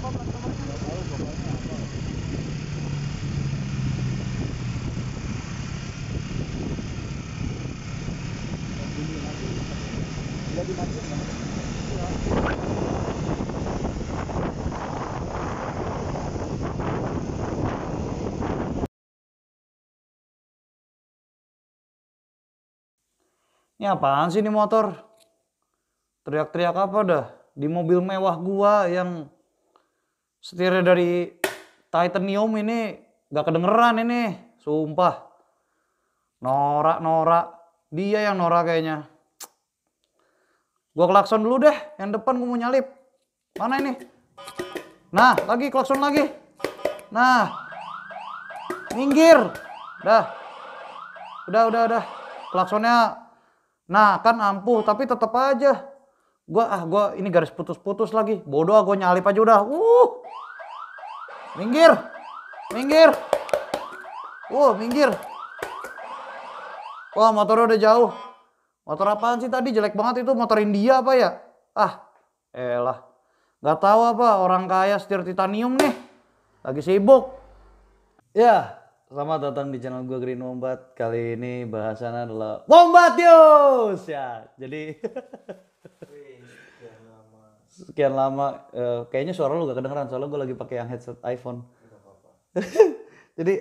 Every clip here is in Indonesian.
Ini apaan sih ini motor? Teriak-teriak apa dah? Di mobil mewah gua yang setirnya dari titanium ini gak kedengeran ini. Sumpah. Norak. Dia yang norak kayaknya. Gua klakson dulu deh. Yang depan gua mau nyalip. Mana ini? Nah, lagi klakson lagi. Nah. Minggir. Dah. Udah. Klaksonnya. Nah, kan ampuh, tapi tetap aja. Gua ini garis putus-putus lagi. Bodoh, gua nyalip aja udah. Minggir. Minggir. Wah, motornya udah jauh. Motor apaan sih tadi? Jelek banget itu. Motor India apa ya? Elah. Gak tahu apa, orang kaya setir titanium nih. Lagi sibuk. Ya, selamat datang di channel gue Green Wombat. Kali ini bahasannya adalah Wombat News ya. Jadi sekian lama kayaknya suara lu gak kedengeran soalnya gue lagi pakai yang headset iPhone. Jadi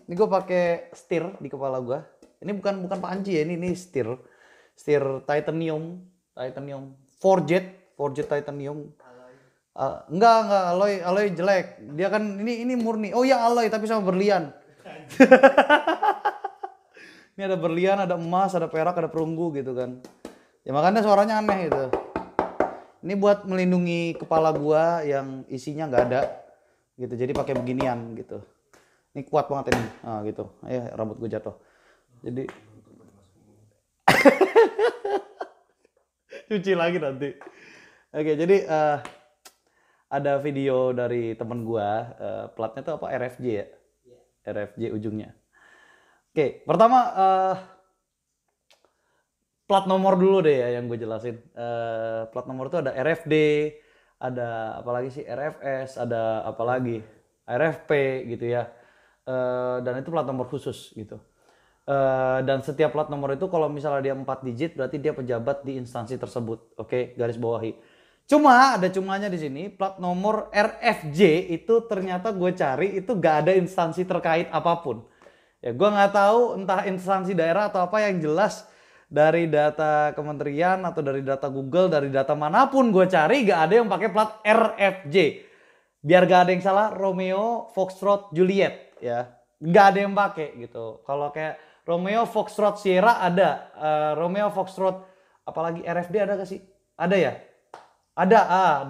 ini gue pakai setir di kepala gue. Ini bukan panci ya, ini setir titanium forged titanium. Enggak alloy jelek. Dia kan ini murni. Oh ya alloy tapi sama berlian. Ini ada berlian, ada emas, ada perak, ada perunggu gitu kan. Ya makanya suaranya aneh gitu. Ini buat melindungi kepala gua yang isinya nggak ada gitu. Jadi pakai beginian gitu. Ini kuat banget ini. Nah gitu. Ayo rambut gua jatuh. Jadi cuci lagi nanti. Oke, jadi ada video dari temen gua, platnya tuh apa RFJ ya? RFJ ujungnya. Oke, pertama plat nomor dulu deh ya yang gue jelasin. Plat nomor itu ada RFD, ada apalagi sih RFS, ada apalagi RFP gitu ya. Dan itu plat nomor khusus gitu. Dan setiap plat nomor itu kalau misalnya dia 4 digit berarti dia pejabat di instansi tersebut. Oke, garis bawahi. Cuma ada cumanya di sini, plat nomor RFJ itu ternyata gue cari itu gak ada instansi terkait apapun. Ya gue nggak tahu entah instansi daerah atau apa, yang jelas dari data kementerian atau dari data Google, dari data manapun gue cari gak ada yang pakai plat RFJ. Biar gak ada yang salah, Romeo Foxtrot Juliet ya. Gak ada yang pakai gitu. Kalau kayak Romeo Foxtrot Sierra ada, Romeo Foxtrot apalagi RFD ada gak sih? Ada ya? Ada,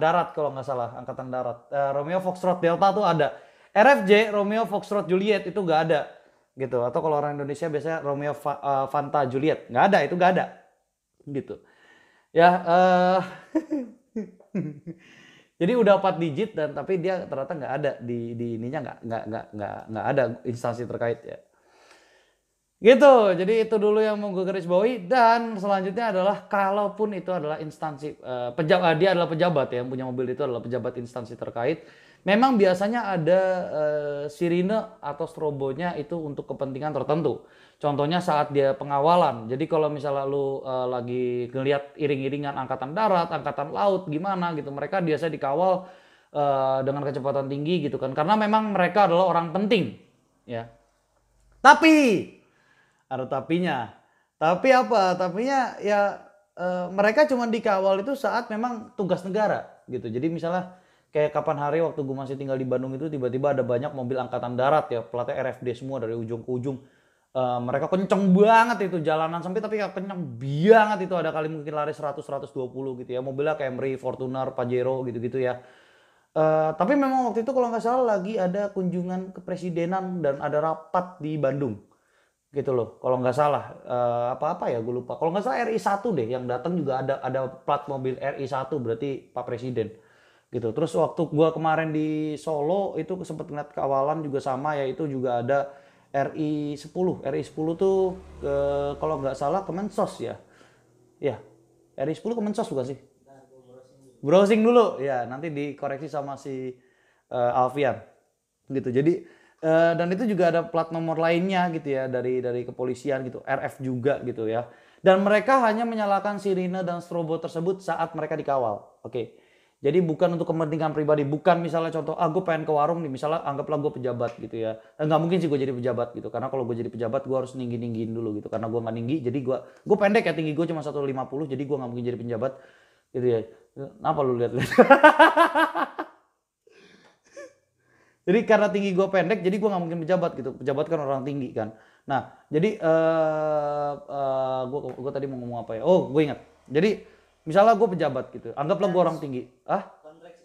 darat kalau nggak salah, angkatan darat. Romeo Foxtrot Delta tuh ada. RFJ, Romeo Foxtrot Juliet itu nggak ada, gitu. Atau kalau orang Indonesia biasanya Romeo Fanta Juliet, nggak ada, itu nggak ada, gitu. Ya, jadi udah 4 digit dan tapi dia ternyata nggak ada di ininya, nggak ada instansi terkait ya. Gitu, jadi itu dulu yang mau gue garis bawahi. Dan selanjutnya adalah kalaupun itu adalah instansi pejabat, dia adalah pejabat ya, yang punya mobil itu adalah pejabat instansi terkait. Memang biasanya ada sirine atau strobonya itu untuk kepentingan tertentu. Contohnya saat dia pengawalan. Jadi kalau misalnya lu lagi ngelihat iring-iringan angkatan darat, angkatan laut gimana gitu, mereka biasa dikawal dengan kecepatan tinggi gitu kan. Karena memang mereka adalah orang penting ya. Tapi ada tapinya. Tapi apa? Tapinya ya mereka cuma dikawal itu saat memang tugas negara gitu. Jadi misalnya kayak kapan hari waktu gue masih tinggal di Bandung itu tiba-tiba ada banyak mobil angkatan darat ya, platnya RFD semua dari ujung ke ujung. Mereka kenceng banget itu jalanan sempit tapi kenceng banget itu, ada kali mungkin lari 100-120 gitu ya. Mobilnya Camry, Fortuner, Pajero gitu-gitu ya. Tapi memang waktu itu kalau nggak salah lagi ada kunjungan kepresidenan dan ada rapat di Bandung gitu loh, kalau nggak salah apa ya gue lupa. Kalau nggak salah RI1 deh yang datang, juga ada plat mobil RI1 berarti Pak Presiden gitu. Terus waktu gue kemarin di Solo itu sempat ngeliat kawalan juga sama ya, itu juga ada RI10 tuh kalau nggak salah Kemensos ya, ya RI10 Kemensos bukan sih? Browsing dulu, ya nanti dikoreksi sama si Alfian, gitu. Jadi dan itu juga ada plat nomor lainnya gitu ya dari kepolisian gitu, RF juga gitu ya. Dan mereka hanya menyalakan sirine dan strobo tersebut saat mereka dikawal. Oke. Jadi bukan untuk kepentingan pribadi, bukan misalnya contoh, gue pengen ke warung nih, misalnya anggaplah gue pejabat gitu ya. Nggak mungkin sih gue jadi pejabat gitu, karena kalau gue jadi pejabat gue harus ninggiin dulu gitu, karena gue nggak ninggi, jadi gue pendek ya, tinggi gue cuma 150, jadi gue nggak mungkin jadi pejabat gitu ya. Kenapa lu lihat-lihat? Jadi karena tinggi gue pendek, jadi gue nggak mungkin pejabat gitu. Pejabat kan orang tinggi kan. Nah, jadi gue tadi mau ngomong apa ya? Oh, gue ingat. Jadi misalnya gue pejabat gitu. Anggaplah gue orang tinggi. Kontrak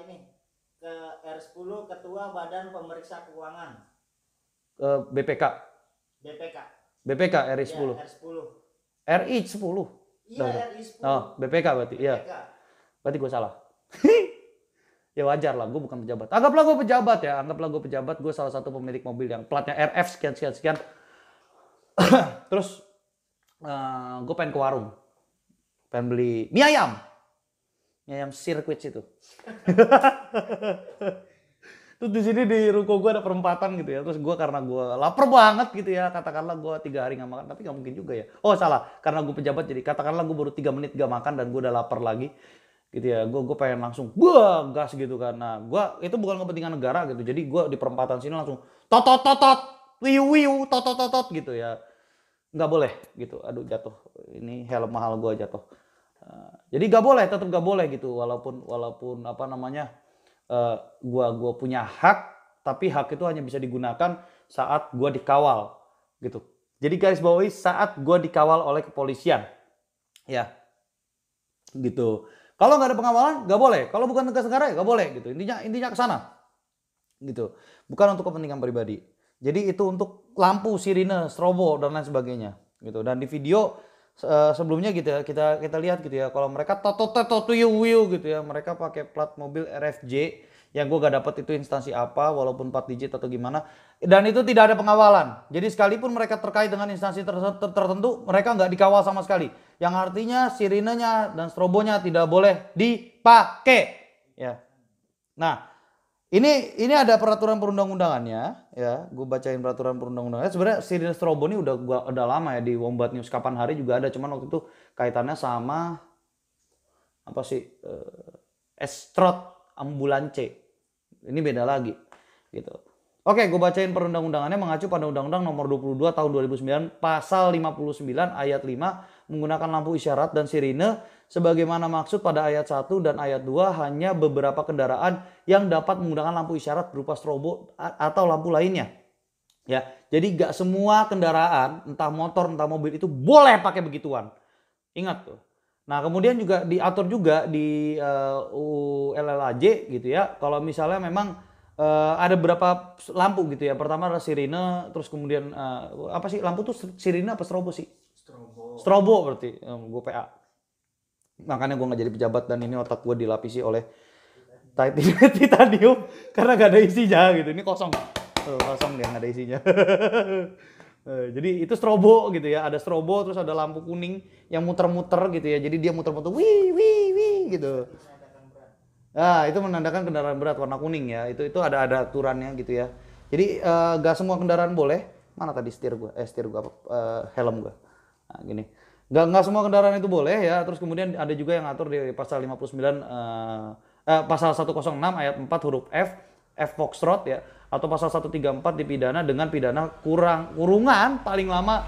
ini ke R10 Ketua Badan Pemeriksa Keuangan. BPK. BPK. BPK RI 10. Ya, R10. RI 10. Iya, RI 10. Oh, BPK berarti. Iya. Berarti gue salah. Ya wajar lah, gue bukan pejabat. Anggaplah gue pejabat ya, gue salah satu pemilik mobil yang platnya RF sekian. Terus gue pengen ke warung, pengen beli mie ayam sirkuit situ. Terus di sini di ruko gue ada perempatan gitu ya. Terus gue karena gue lapar banget gitu ya, katakanlah gue 3 hari nggak makan, tapi nggak mungkin juga ya. Oh salah, karena gue pejabat jadi katakanlah gue baru 3 menit gak makan dan gue udah lapar lagi. Gitu ya, gue pengen langsung gas gitu kan. Nah, gue itu bukan kepentingan negara gitu. Jadi gue di perempatan sini langsung tot wiu tot gitu ya. Nggak boleh gitu. Aduh jatuh. Ini helm mahal gue jatuh. Jadi nggak boleh, tetap nggak boleh gitu. Walaupun apa namanya, gue punya hak, tapi hak itu hanya bisa digunakan saat gue dikawal gitu. Jadi garis bawahi saat gue dikawal oleh kepolisian, ya gitu. Kalau nggak ada pengawalan, nggak boleh. Kalau bukan tugas negara, ya nggak boleh gitu. Intinya ke sana, gitu. Bukan untuk kepentingan pribadi. Jadi itu untuk lampu, sirine, strobo dan lain sebagainya, gitu. Dan di video sebelumnya gitu ya, kita lihat gitu ya, kalau mereka wiu gitu ya, mereka pakai plat mobil RFJ yang gue gak dapet itu instansi apa, walaupun 4 digit atau gimana, dan itu tidak ada pengawalan. Jadi sekalipun mereka terkait dengan instansi tertentu, mereka nggak dikawal sama sekali. Yang artinya sirinenya dan strobonya tidak boleh dipakai. Ya. Nah, ini ada peraturan perundang-undangannya, ya. Gue bacain peraturan perundang-undangannya. Sebenarnya sirine strobo ini udah lama ya di Wombat News. Kapan hari juga ada, cuman waktu itu kaitannya sama apa sih? Estrot ambulance. Ini beda lagi, gitu. Oke, gue bacain perundang-undangannya mengacu pada Undang-Undang Nomor 22 Tahun 2009 Pasal 59 Ayat 5 menggunakan lampu isyarat dan sirine sebagaimana maksud pada ayat 1 dan ayat 2 hanya beberapa kendaraan yang dapat menggunakan lampu isyarat berupa strobo atau lampu lainnya. Ya, jadi gak semua kendaraan, entah motor, entah mobil itu boleh pakai begituan. Ingat tuh. Nah, kemudian juga diatur juga di ULLAJ gitu ya. Kalau misalnya memang ada beberapa lampu gitu ya. Pertama adalah sirine, terus kemudian apa sih lampu tuh, sirine apa strobo sih? Strobo berarti. Gue PA. Makanya gue nggak jadi pejabat dan ini otak gue dilapisi oleh titanium karena gak ada isinya gitu. Ini kosong. Kosong dia, nggak ada isinya. Jadi itu strobo gitu ya, ada strobo terus ada lampu kuning yang muter-muter gitu ya, jadi dia muter-muter wih gitu. Nah itu menandakan kendaraan berat warna kuning ya, itu ada aturannya gitu ya. Jadi gak semua kendaraan boleh. Mana tadi setir gua apa helm gua. Nah gini, gak semua kendaraan itu boleh ya. Terus kemudian ada juga yang ngatur di pasal 59 pasal 106 ayat 4 huruf F Foxtrot ya, atau pasal 134 dipidana dengan pidana kurungan paling lama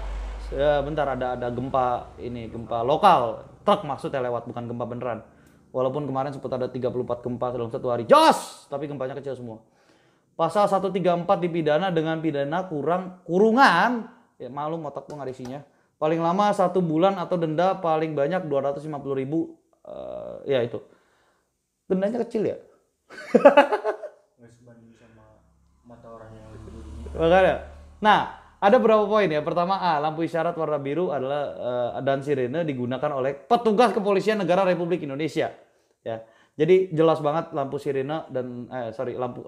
bentar ada gempa lokal truk maksudnya lewat, bukan gempa beneran. Walaupun kemarin sempat ada 34 gempa dalam satu hari, jos, tapi gempanya kecil semua. Pasal 134 dipidana dengan pidana kurungan, ya malum otak gua nggak ada isinya, paling lama 1 bulan atau denda paling banyak 250.000, ya itu. Dendanya kecil ya. Makanya. Nah, ada berapa poin ya? Pertama, lampu isyarat warna biru adalah dan sirine digunakan oleh petugas kepolisian negara Republik Indonesia. Ya. Jadi jelas banget lampu sirine dan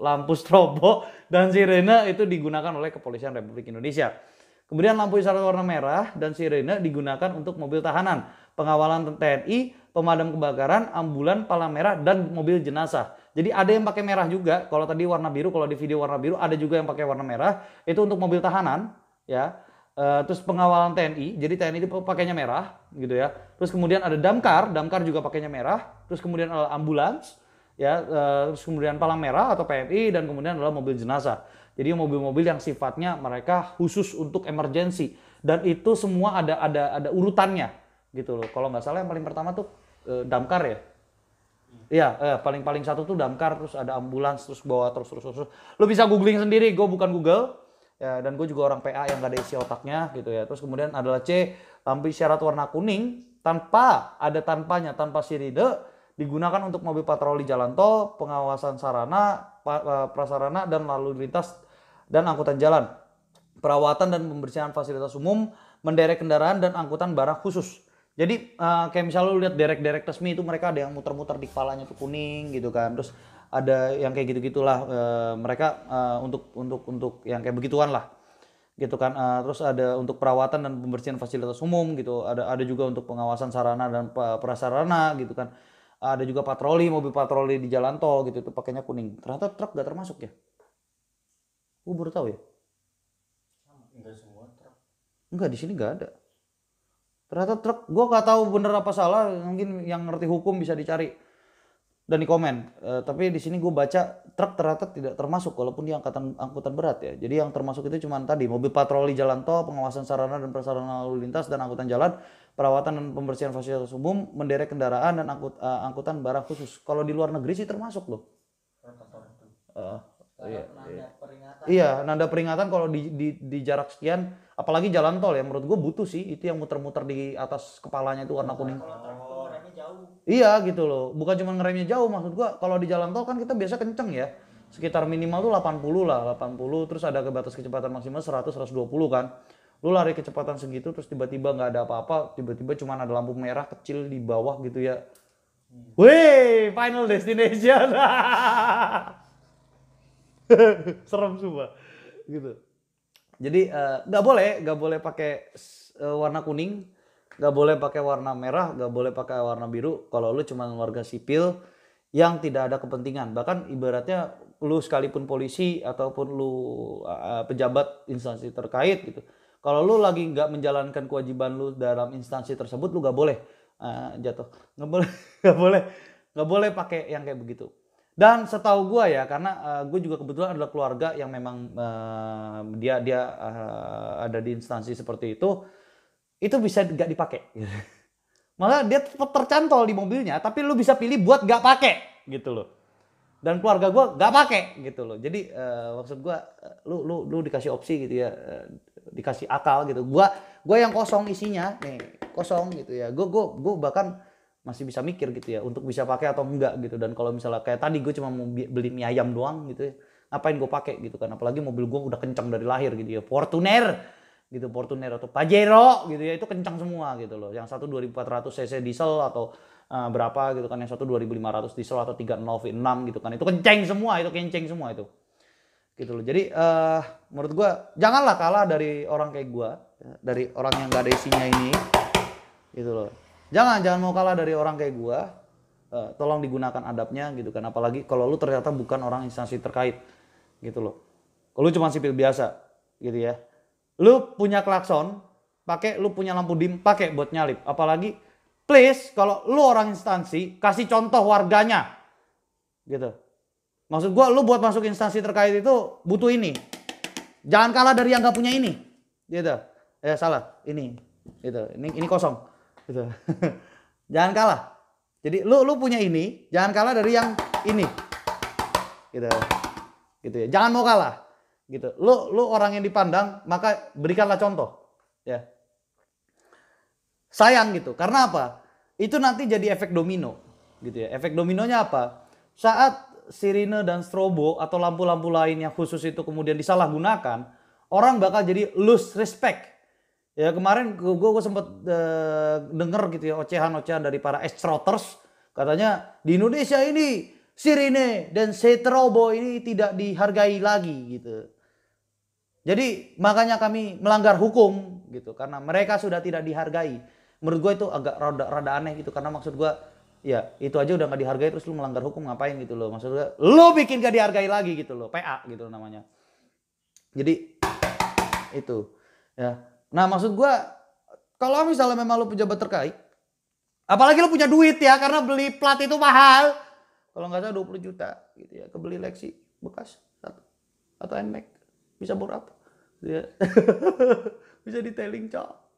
lampu strobo dan sirine itu digunakan oleh kepolisian Republik Indonesia. Kemudian lampu isyarat warna merah dan sirine digunakan untuk mobil tahanan, pengawalan TNI, pemadam kebakaran, ambulan, palang merah, dan mobil jenazah. Jadi ada yang pakai merah juga. Kalau tadi warna biru, kalau di video warna biru ada juga yang pakai warna merah. Itu untuk mobil tahanan, ya. Terus pengawalan TNI. Jadi TNI itu pakainya merah, gitu ya. Terus kemudian ada damkar, damkar juga pakainya merah. Terus kemudian ada ambulans, ya. Terus kemudian palang merah atau PMI, dan kemudian adalah mobil jenazah. Jadi mobil-mobil yang sifatnya mereka khusus untuk emergensi, dan itu semua ada urutannya, gitu loh. Kalau nggak salah yang paling pertama tuh damkar ya. Iya, paling satu tuh damkar, terus ada ambulans, terus bawa terus. Lo bisa googling sendiri, gue bukan Google, ya, dan gue juga orang PA yang gak ada isi otaknya, gitu ya. Terus kemudian adalah C, lampu isyarat warna kuning tanpanya, tanpa sirine, digunakan untuk mobil patroli jalan tol, pengawasan sarana, prasarana dan lalu lintas dan angkutan jalan, perawatan dan pembersihan fasilitas umum, menderek kendaraan dan angkutan barang khusus. Jadi kayak misalnya lu lihat derek-derek resmi itu mereka ada yang muter-muter di kepalanya tuh kuning gitu kan. Terus ada yang kayak gitu-gitulah, mereka untuk yang kayak begituan lah. Gitu kan. Terus ada untuk perawatan dan pembersihan fasilitas umum gitu. Ada juga untuk pengawasan sarana dan prasarana gitu kan. Ada juga patroli, mobil patroli di jalan tol gitu, itu pakainya kuning. Ternyata truk gak termasuk ya? Gue baru tahu ya. Enggak semua truk. Enggak, di sini nggak ada. Ternyata truk, gue nggak tahu bener apa salah. Mungkin yang ngerti hukum bisa dicari dan di komen. Tapi di sini gue baca truk ternyata tidak termasuk, walaupun dia angkutan berat ya. Jadi yang termasuk itu cuma tadi mobil patroli jalan tol, pengawasan sarana dan prasarana lalu lintas dan angkutan jalan, perawatan dan pembersihan fasilitas umum, menderek kendaraan dan angkutan barang khusus. Kalau di luar negeri sih termasuk loh. Iya, Nanda peringatan. iya, nanda peringatan kalau di jarak sekian, apalagi jalan tol ya, menurut gue butuh sih itu yang muter-muter di atas kepalanya itu warna kuning. Kalau truk tuh remnya jauh. Iya gitu loh, bukan cuma ngeremnya jauh, maksud gua kalau di jalan tol kan kita biasa kenceng ya, sekitar minimal tuh 80 lah, 80, terus ada batas kecepatan maksimal 100, 120 kan. Lu lari kecepatan segitu terus tiba-tiba nggak ada apa-apa, tiba-tiba cuma ada lampu merah kecil di bawah gitu ya. Wih, Final Destination. Serem sumpah gitu. Jadi nggak boleh pakai warna kuning, nggak boleh pakai warna merah, nggak boleh pakai warna biru kalau lu cuma warga sipil yang tidak ada kepentingan. Bahkan ibaratnya lu sekalipun polisi ataupun lu pejabat instansi terkait gitu, kalau lu lagi nggak menjalankan kewajiban lu dalam instansi tersebut, lu nggak boleh jatuh, nggak boleh pakai yang kayak begitu. Dan setahu gue ya, karena gue juga kebetulan adalah keluarga yang memang dia ada di instansi seperti itu bisa gak dipakai. Malah dia tetap tercantol di mobilnya, tapi lu bisa pilih buat gak pakai gitu loh. Dan keluarga gue gak pakai gitu loh. Jadi maksud gue, lu dikasih opsi gitu ya, dikasih akal gitu. Gue yang kosong isinya, nih kosong gitu ya. Gue bahkan masih bisa mikir gitu ya untuk bisa pakai atau enggak gitu. Dan kalau misalnya kayak tadi gue cuma mau beli mie ayam doang gitu ya, ngapain gue pakai gitu kan. Apalagi mobil gue udah kencang dari lahir gitu ya, Fortuner gitu, Fortuner atau Pajero gitu ya, itu kencang semua gitu loh. Yang satu 2400 cc diesel atau berapa gitu kan, yang satu 2500 diesel atau 30 V6 gitu kan, itu kenceng semua, itu kenceng semua itu gitu loh. Jadi menurut gue janganlah kalah dari orang kayak gue, dari orang yang gak ada isinya ini gitu loh. Jangan mau kalah dari orang kayak gua. Tolong digunakan adabnya gitu kan. Apalagi kalau lu ternyata bukan orang instansi terkait gitu loh. Kalau lu cuma sipil biasa gitu ya. Lu punya klakson, lu punya lampu dim, pakai buat nyalip. Apalagi please kalau lu orang instansi, kasih contoh warganya. Gitu. Maksud gua lu buat masuk instansi terkait itu butuh ini. Jangan kalah dari yang gak punya ini. Gitu. Salah. Ini. Gitu. Ini kosong. Gitu. Jangan kalah. Jadi lu punya ini, jangan kalah dari yang ini. Gitu ya. Jangan mau kalah. Gitu. Lu orang yang dipandang, maka berikanlah contoh. Ya. Sayang gitu. Karena apa? Itu nanti jadi efek domino, gitu ya. Efek dominonya apa? Saat sirine dan strobo atau lampu-lampu lain yang khusus itu kemudian disalahgunakan, orang bakal jadi lose respect. Ya kemarin gue sempet denger gitu ya ocehan-ocehan dari para extroters, katanya di Indonesia ini sirine dan strobo ini tidak dihargai lagi gitu. Jadi makanya kami melanggar hukum gitu karena mereka sudah tidak dihargai. Menurut gue itu agak rada aneh gitu, karena maksud gue ya itu aja udah nggak dihargai terus lu melanggar hukum ngapain gitu loh. Maksud gue lu bikin gak dihargai lagi gitu loh, PA gitu namanya. Jadi itu ya. Nah maksud gue kalau misalnya memang lu pejabat terkait, apalagi lu punya duit ya, karena beli plat itu mahal. Kalau nggak salah 20 juta gitu ya, kebeli Lexi bekas atau NMAX bisa berapa? Ya. Bisa detailing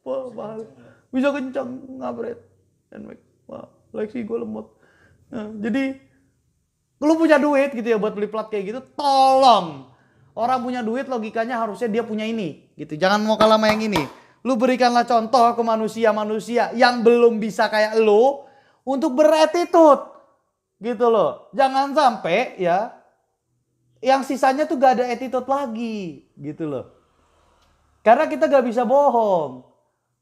wah mahal. Bisa kencang ngabret NMAX. Wah, Lexi gue lemot. Nah, jadi lu punya duit gitu ya buat beli plat kayak gitu, tolong. Orang punya duit logikanya harusnya dia punya ini gitu. Jangan mau kalah sama yang ini. Lu berikanlah contoh ke manusia-manusia yang belum bisa kayak lu untuk beretitude. Gitu loh. Jangan sampai ya yang sisanya tuh gak ada attitude lagi gitu loh. Karena kita gak bisa bohong.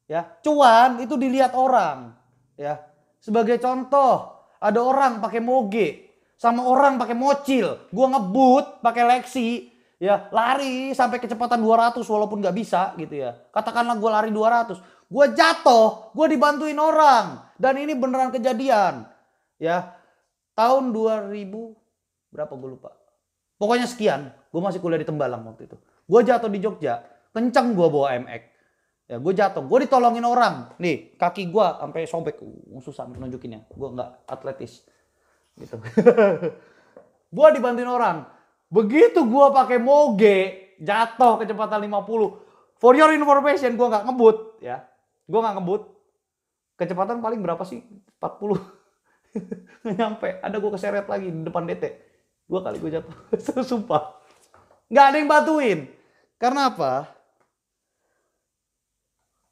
Ya, cuan itu dilihat orang. Ya, sebagai contoh, ada orang pakai moge sama orang pakai mocil. Gua ngebut pakai Lexi, ya, lari sampai kecepatan 200 walaupun gak bisa gitu ya. Katakanlah gua lari 200, gua jatuh, gua dibantuin orang dan ini beneran kejadian. Ya. Tahun 2000 berapa gue lupa. Pokoknya sekian, gue masih kuliah di Tembalang waktu itu. Gue jatuh di Jogja, kenceng gue bawa MX. Ya gue jatuh, gue ditolongin orang. Nih kaki gue sampai sobek, susah nunjukinnya. Gue nggak atletis, gitu. Gue dibantuin orang. Begitu gue pakai moge, jatuh kecepatan 50. For your information, gue nggak ngebut, ya. Gue nggak ngebut. Kecepatan paling berapa sih? 40. Nggak nyampe, ada gue keseret lagi di depan DT. 2 kali gue jatuh. Sumpah. Nggak ada yang bantuin. Karena apa?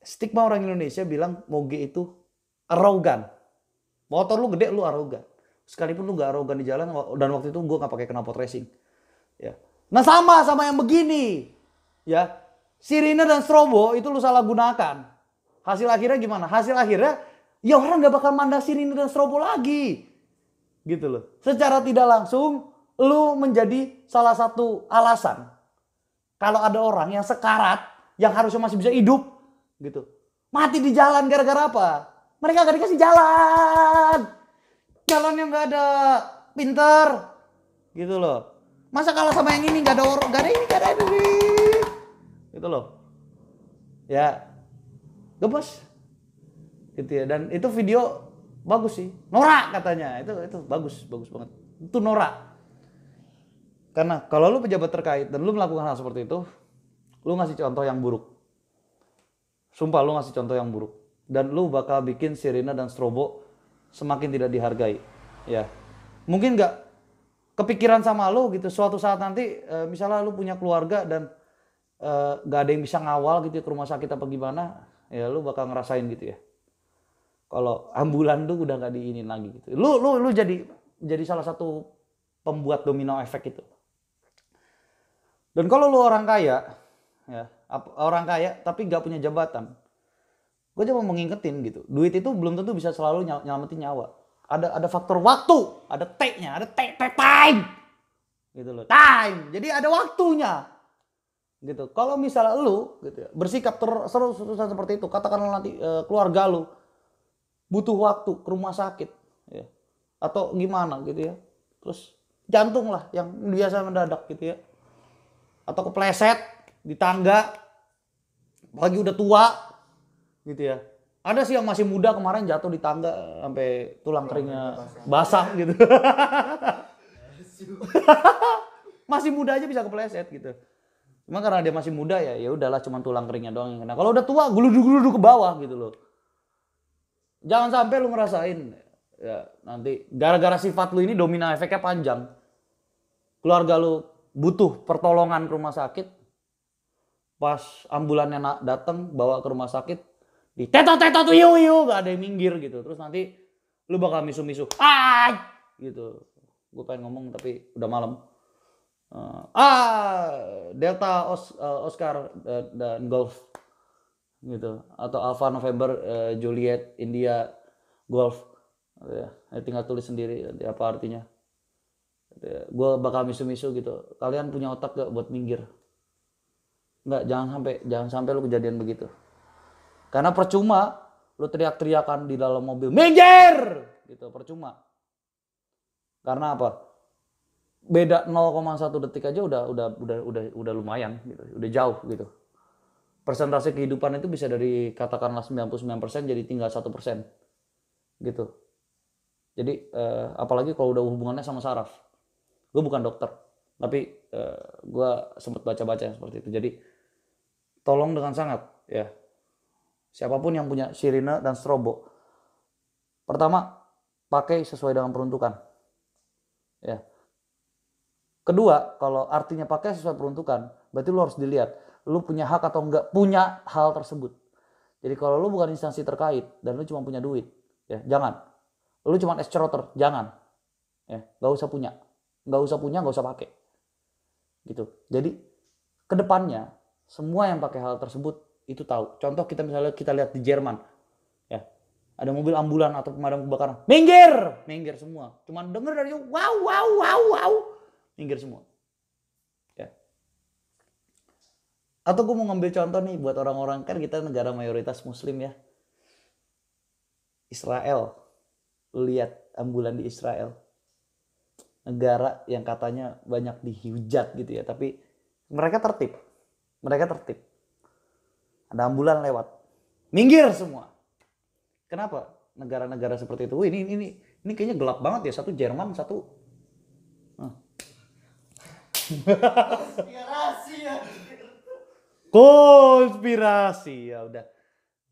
Stigma orang Indonesia bilang moge itu arogan. Motor lu gede, lu arogan. Sekalipun lu gak arogan di jalan, dan waktu itu gue gak pakai knalpot racing. Ya. Nah sama yang begini. Ya, sirine dan strobo itu lu salah gunakan. Hasil akhirnya gimana? Hasil akhirnya ya orang gak bakal mandang sirine dan strobo lagi. Gitu loh. Secara tidak langsung lu menjadi salah satu alasan. Kalau ada orang yang sekarat, yang harusnya masih bisa hidup, gitu. Mati di jalan gara-gara apa? Mereka gak dikasih jalan. Jalan yang gak ada, pinter. Gitu loh. Masa kalah sama yang ini gak ada orang, gak ada ini, gak ada ini. Gitu loh. Ya, gebos. Gitu ya. Dan itu video bagus sih. Norak katanya. Itu bagus banget. Itu norak. Karena kalau lu pejabat terkait dan lu melakukan hal seperti itu, lu ngasih contoh yang buruk. Sumpah lu ngasih contoh yang buruk. Dan lu bakal bikin sirine dan strobo semakin tidak dihargai. Ya. Mungkin gak kepikiran sama lu gitu. Suatu saat nanti misalnya lu punya keluarga dan gak ada yang bisa ngawal gitu ke rumah sakit apa gimana. Ya lu bakal ngerasain gitu ya. Kalau ambulan tuh udah gak diinin lagi gitu. Lu jadi salah satu pembuat domino efek itu. Dan kalau lu orang kaya, ya, orang kaya tapi gak punya jabatan, gue coba mengingetin gitu, duit itu belum tentu bisa selalu nyelamatin nyawa. Ada faktor waktu, ada T-nya, ada time, gitu loh, time. Jadi ada waktunya, gitu. Kalau misalnya lu, gitu ya, bersikap terus-terusan seperti itu, katakanlah nanti keluarga lu butuh waktu ke rumah sakit, ya, atau gimana gitu ya, terus jantung lah yang biasa mendadak gitu ya. Atau kepleset di tangga, apalagi udah tua gitu ya. Ada sih yang masih muda kemarin jatuh di tangga sampai tulang keringnya basah gitu. Masih muda aja bisa kepleset gitu. Cuma karena dia masih muda ya udahlah, cuma tulang keringnya doang yang kena. Kalau udah tua geluduk-geluduk ke bawah gitu loh. Jangan sampai lu ngerasain ya nanti gara-gara sifat lu ini domino efeknya panjang. Keluarga lu butuh pertolongan ke rumah sakit, pas ambulannya datang bawa ke rumah sakit, di tetot tuh yuk gak ada yang minggir gitu, terus nanti lu bakal misu-misu, gitu. Gue pengen ngomong tapi udah malam. Delta Oscar dan Golf, gitu, atau Alpha November Juliet India Golf, ya, tinggal tulis sendiri apa artinya. Gue bakal misu-misu gitu. Kalian punya otak gak buat minggir? Enggak, jangan sampai lu kejadian begitu. Karena percuma lu teriak-teriakan di dalam mobil, minggir! Gitu, percuma. Karena apa? Beda 0,1 detik aja udah lumayan gitu, udah jauh gitu. Persentase kehidupan itu bisa dari katakanlah 99% jadi tinggal 1% gitu. Jadi apalagi kalau udah hubungannya sama saraf. Gue bukan dokter, tapi gue sempat baca-baca seperti itu. Jadi tolong dengan sangat ya, siapapun yang punya sirine dan strobo, pertama pakai sesuai dengan peruntukan ya. Kedua, kalau artinya pakai sesuai peruntukan, berarti lu harus dilihat lu punya hak atau enggak punya hal tersebut. Jadi kalau lu bukan instansi terkait dan lu cuma punya duit, ya jangan. Lu cuma escroter, jangan. Ya, nggak usah punya, nggak usah pakai. Gitu. Jadi kedepannya semua yang pakai hal tersebut itu tahu. Contoh kita misalnya kita lihat di Jerman, ya ada mobil ambulan atau pemadam kebakaran, minggir semua. Cuman denger dari wow, minggir semua. Ya. Atau gue mau ngambil contoh nih buat orang-orang, kan kita negara mayoritas muslim ya. Israel, lihat ambulan di Israel. Negara yang katanya banyak dihujat gitu ya, tapi mereka tertib. Ada ambulan lewat, minggir semua. Kenapa? Negara-negara seperti itu. Ini kayaknya gelap banget ya. Satu Jerman, satu. Konspirasi ya udah.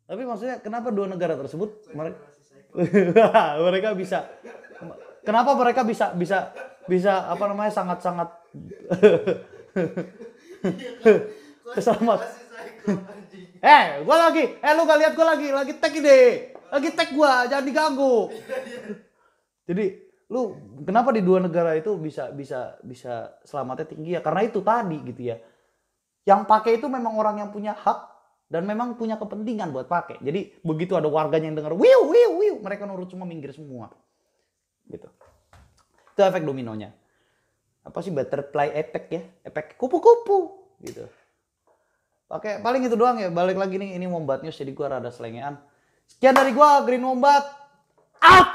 Tapi maksudnya kenapa dua negara tersebut mereka bisa? Kenapa mereka bisa apa namanya sangat-sangat selamat. Lu gak lihat gue lagi tag ide. Lagi tag gue, jangan diganggu. Jadi lu kenapa di dua negara itu bisa selamatnya tinggi ya? Karena itu tadi gitu ya. Yang pakai itu memang orang yang punya hak dan memang punya kepentingan buat pakai. Jadi begitu ada warganya yang dengar wiu, mereka nurut semua, minggir semua. Gitu. Itu efek dominonya. Apa sih butterfly effect ya? Efek kupu-kupu gitu. Oke, paling itu doang ya. Balik lagi nih, ini Wombat News jadi gua rada selengean. Sekian dari gua, Green Wombat. Out!